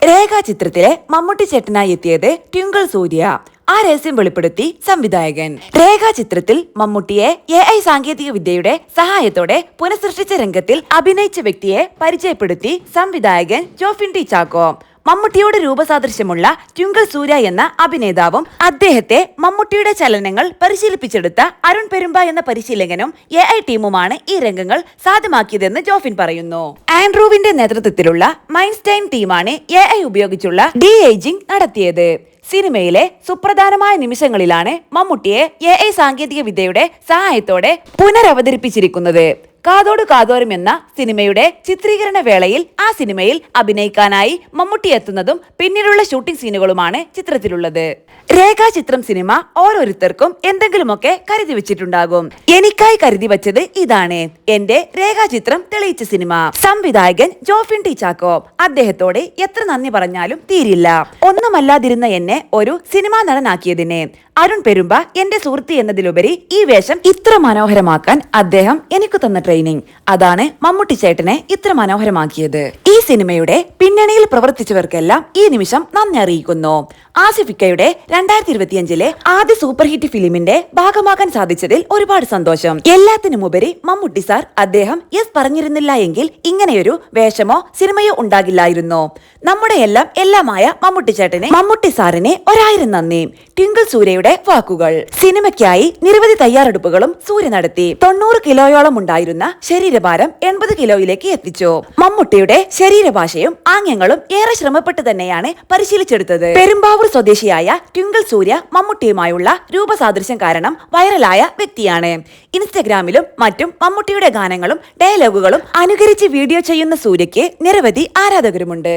രേഖാചിത്രത്തിലെ മമ്മൂട്ടി ചേട്ടനായി എത്തിയത് ട്വിങ്കിൾ സൂര്യ. ആ രഹസ്യം വെളിപ്പെടുത്തി സംവിധായകൻ. രേഖാചിത്രത്തിൽ മമ്മൂട്ടിയെ AI സാങ്കേതിക വിദ്യയുടെ സഹായത്തോടെ പുനഃസൃഷ്ടിച്ച രംഗത്തിൽ അഭിനയിച്ച വ്യക്തിയെ പരിചയപ്പെടുത്തി സംവിധായകൻ ജോഫിൻ ടി ചാക്കോ. മമ്മൂട്ടിയോട് രൂപസാദൃശ്യമുള്ള ട്വിങ്കിൾ സൂര്യ എന്ന അഭിനേതാവും അദ്ദേഹത്തെ മമ്മൂട്ടിയുടെ ചലനങ്ങൾ പരിശീലിപ്പിച്ചെടുത്ത അരുൺ പെരുമ്പ എന്ന പരിശീലകനും AI ടീമുമാണ് ഈ രംഗങ്ങൾ സാധ്യമാക്കിയതെന്ന് ജോഫിൻ പറയുന്നു. ആൻഡ്രൂവിന്റെ നേതൃത്വത്തിലുള്ള മൈൻസ്റ്റൈൻ ടീമാണ് AI ഉപയോഗിച്ചുള്ള ഡി-ഏജിംഗ് നടത്തിയത്. സിനിമയിലെ സുപ്രധാനമായ നിമിഷങ്ങളിലാണ് മമ്മൂട്ടിയെ AI സാങ്കേതിക വിദ്യയുടെ സഹായത്തോടെ പുനരവതരിപ്പിച്ചിരിക്കുന്നത്. കാതോട് കാതോരം എന്ന സിനിമയുടെ ചിത്രീകരണ വേളയിൽ ആ സിനിമയിൽ അഭിനയിക്കാനായി മമ്മൂട്ടി എത്തുന്നതും പിന്നീടുള്ള ഷൂട്ടിംഗ് സീനുകളുമാണ് ചിത്രത്തിലുള്ളത്. രേഖാചിത്രം സിനിമ ഓരോരുത്തർക്കും എന്തെങ്കിലുമൊക്കെ കരുതി വെച്ചിട്ടുണ്ടാകും. എനിക്കായി കരുതി വെച്ചത് ഇതാണ് എന്റെ രേഖാചിത്രം തെളിയിച്ച സിനിമ. സംവിധായകൻ ജോഫിൻ ടി ചാക്കോ. അദ്ദേഹത്തോട് എത്ര നന്ദി പറഞ്ഞാലും തീരില്ല. ഒന്നുമല്ലാതിരുന്ന എന്നെ ഒരു സിനിമാ നടനാക്കിയതിന്. അരുൺ പെരുമ്പ എന്റെ സുഹൃത്ത് എന്നതിലുപരി ഈ വേഷം ഇത്ര മനോഹരമാക്കാൻ അദ്ദേഹം എനിക്ക് തന്ന ട്രെയിനിങ്, അതാണ് മമ്മൂട്ടി ചേട്ടനെ ഇത്ര മനോഹരമാക്കിയത്. ഈ സിനിമയുടെ പിന്നണിയിൽ പ്രവർത്തിച്ചവർക്കെല്ലാം ഈ നിമിഷം നന്ദി അറിയിക്കുന്നു. ആസിഫിക്കയുടെ 2025 ആദ്യ സൂപ്പർ ഹിറ്റ് ഫിലിമിന്റെ ഭാഗമാകാൻ സാധിച്ചതിൽ ഒരുപാട് സന്തോഷം. എല്ലാത്തിനുമുപരി മമ്മൂട്ടി സാർ, അദ്ദേഹം യെസ് പറഞ്ഞിരുന്നില്ല എങ്കിൽ ഇങ്ങനെയൊരു വേഷമോ സിനിമയോ ഉണ്ടാകില്ലായിരുന്നു. നമ്മുടെ എല്ലാമായ മമ്മൂട്ടി ചേട്ടനെ, മമ്മൂട്ടി സാറിനെ 1000 നന്ദി. ട്വിങ്കിൾ സൂര്യയുടെ വാക്കുകൾ. സിനിമയ്ക്കായി നിരവധി തയ്യാറെടുപ്പുകളും സൂര്യ നടത്തി. 90 കിലോയോളം ഉണ്ടായിരുന്ന ശരീരഭാരം 80 കിലോയിലേക്ക് എത്തിച്ചു. മമ്മൂട്ടിയുടെ ശരീരഭാഷയും ആംഗ്യങ്ങളും ഏറെ ശ്രമപ്പെട്ട് തന്നെയാണ് പരിശീലിച്ചെടുത്തത്. പെരുമ്പാവൂർ സ്വദേശിയായ ട്വിങ്കിൾ സൂര്യ മമ്മൂട്ടിയുമായുള്ള രൂപസാദൃശ്യം കാരണം വൈറലായ വ്യക്തിയാണ്. ഇൻസ്റ്റഗ്രാമിലും മറ്റും മമ്മൂട്ടിയുടെ ഗാനങ്ങളും ഡയലോഗുകളും അനുകരിച്ച് വീഡിയോ ചെയ്യുന്ന സൂര്യയ്ക്ക് നിരവധി ആരാധകരുമുണ്ട്.